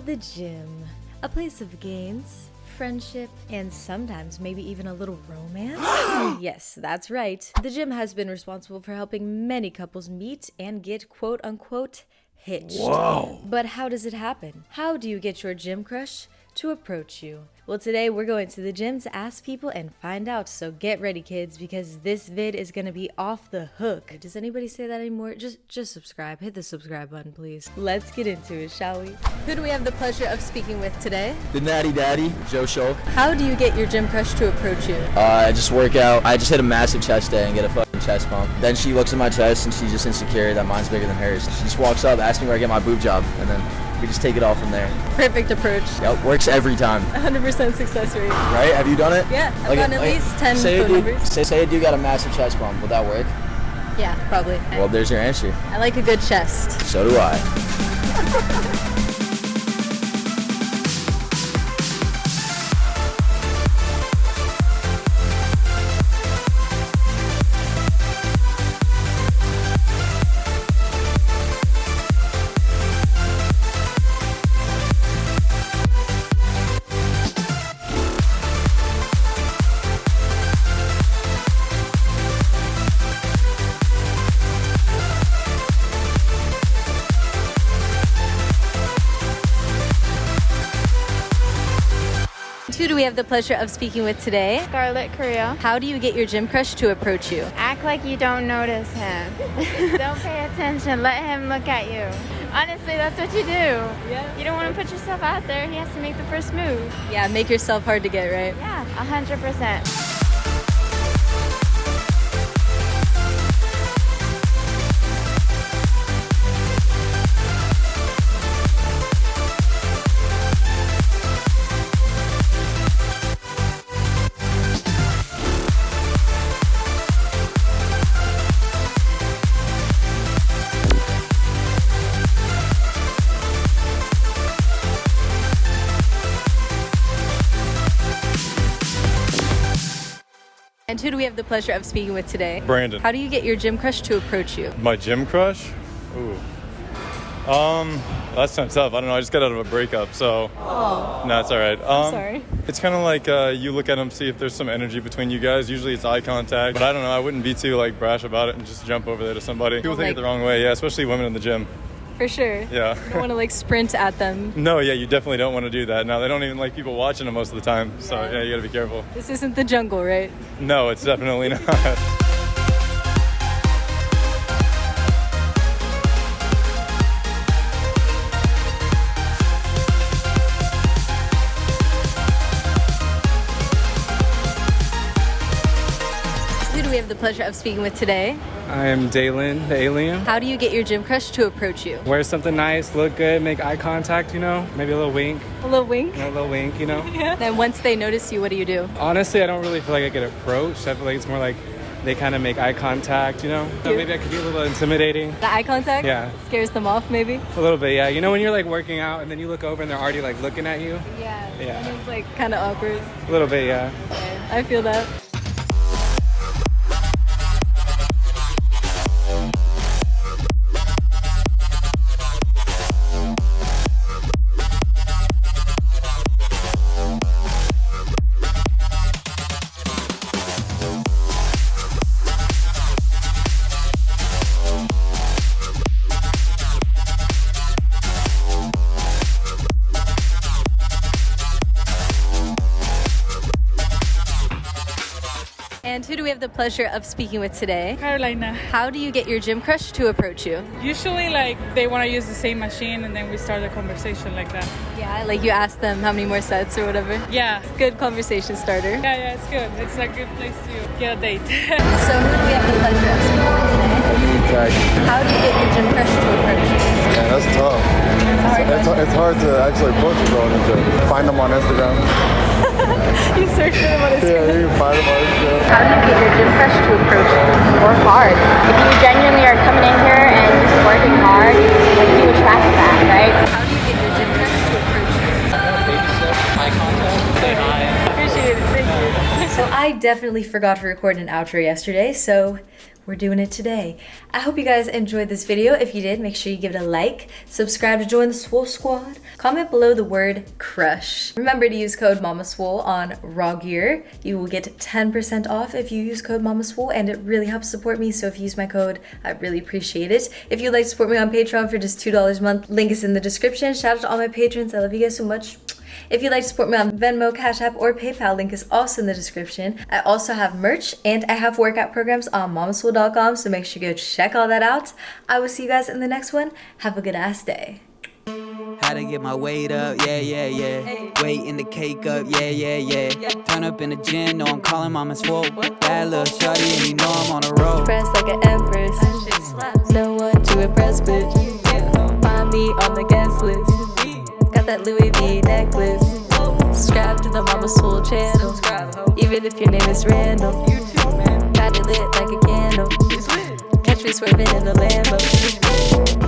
The gym. A place of gains, friendship, and sometimes maybe even a little romance? Yes, that's right. The gym has been responsible for helping many couples meet and get quote-unquote hitched. Whoa! But how does it happen? How do you get your gym crush to approach you? Well, today we're going to the gym to ask people and find out, so get ready, kids, because this vid is gonna be off the hook. Does anybody say that anymore? Just subscribe. Hit the subscribe button, please. Let's get into it, shall we? Who do we have the pleasure of speaking with today? The Natty Daddy, Joe Schulk. How do you get your gym crush to approach you? I just work out. I just hit a massive chest day and get a fucking chest pump. Then she looks at my chest and she's just insecure that mine's bigger than hers. She just walks up, asks me where I get my boob job, and then we just take it all from there. Perfect approach. Yep, works every time. 100% success rate. Right? Have you done it? Yeah, I've gotten at least 10 phone numbers. Say a dude got a massive chest pump. Will that work? Yeah, probably. Well, there's your answer. I like a good chest. So do I. Who do we have the pleasure of speaking with today? Scarlett Korea. How do you get your gym crush to approach you? Act like you don't notice him. Don't pay attention. Let him look at you. Honestly, that's what you do. Yeah. You don't want to put yourself out there. He has to make the first move. Yeah, make yourself hard to get, right? Yeah, 100%. And who do we have the pleasure of speaking with today? Brandon. How do you get your gym crush to approach you? My gym crush? Ooh. That's kind of tough. I don't know. I just got out of a breakup, so. Oh. No, it's all right. I'm sorry. It's kind of like you look at him, see if there's some energy between you guys. Usually it's eye contact, but I don't know. I wouldn't be too brash about it and just jump over there to somebody. People take it the wrong way, yeah, especially women in the gym. For sure. Yeah. You don't want to sprint at them. No, yeah, you definitely don't want to do that. No, they don't even like people watching them most of the time. So yeah, you got to be careful. This isn't the jungle, right? No, it's definitely not. Who do we have the pleasure of speaking with today? I am Dalen, the alien. How do you get your gym crush to approach you? Wear something nice, look good, make eye contact, maybe a little wink. A little wink? A little wink, Yeah. Then once they notice you, what do you do? Honestly, I don't really feel like I get approached. I feel like it's more like they kind of make eye contact, So maybe I could be a little intimidating. The eye contact? Yeah. Scares them off, maybe? A little bit, yeah. When you're working out and then you look over and they're already looking at you? Yeah. Yeah. And it's kind of awkward. A little bit, yeah. Okay. I feel that. And who do we have the pleasure of speaking with today? Carolina. How do you get your gym crush to approach you? Usually they want to use the same machine and then we start a conversation like that. Yeah, you ask them how many more sets or whatever. Yeah. Good conversation starter. Yeah, it's good. It's a good place to get a date. So who do we have the pleasure of speaking with today? How do you get your gym crush to approach you? Yeah, that's tough. It's hard to actually approach a girl in the gym. Find them on Instagram. You search for them on Instagram. Yeah, you can find them on Instagram. How do you get your gym crush to approach you? Work hard. If you genuinely are coming in here and just working hard, you attract that, right? How do you get your gym crush to approach you? Eye contact, say hi. Appreciate it, thank you. So I definitely forgot to record an outro yesterday, so we're doing it today. I hope you guys enjoyed this video. If you did, make sure you give it a like, subscribe to join the Swole Squad, comment below the word crush. Remember to use code MamaSwole on RAWGEAR. You will get 10% off if you use code MamaSwole, and it really helps support me, so if you use my code, I really appreciate it. If you'd like to support me on Patreon for just $2 a month, link is in the description. Shout out to all my patrons, I love you guys so much. If you'd like to support me on Venmo, Cash App, or PayPal, link is also in the description. I also have merch, and I have workout programs on mamaswole.com, so make sure you go check all that out. I will see you guys in the next one. Have a good ass day. How to get my weight up, yeah. Weight in the cake up, yeah. Turn up in the gym, know I'm calling Mama Swole. Bad little shorty, and you know I'm on a roll. Press like an empress, no one to impress, bitch. Find me on the guest list. Got that Louis V necklace. Subscribe to the Mama Swole channel. Even if your name is Randall. Got it lit like a candle. Catch me swerving in the Lambo.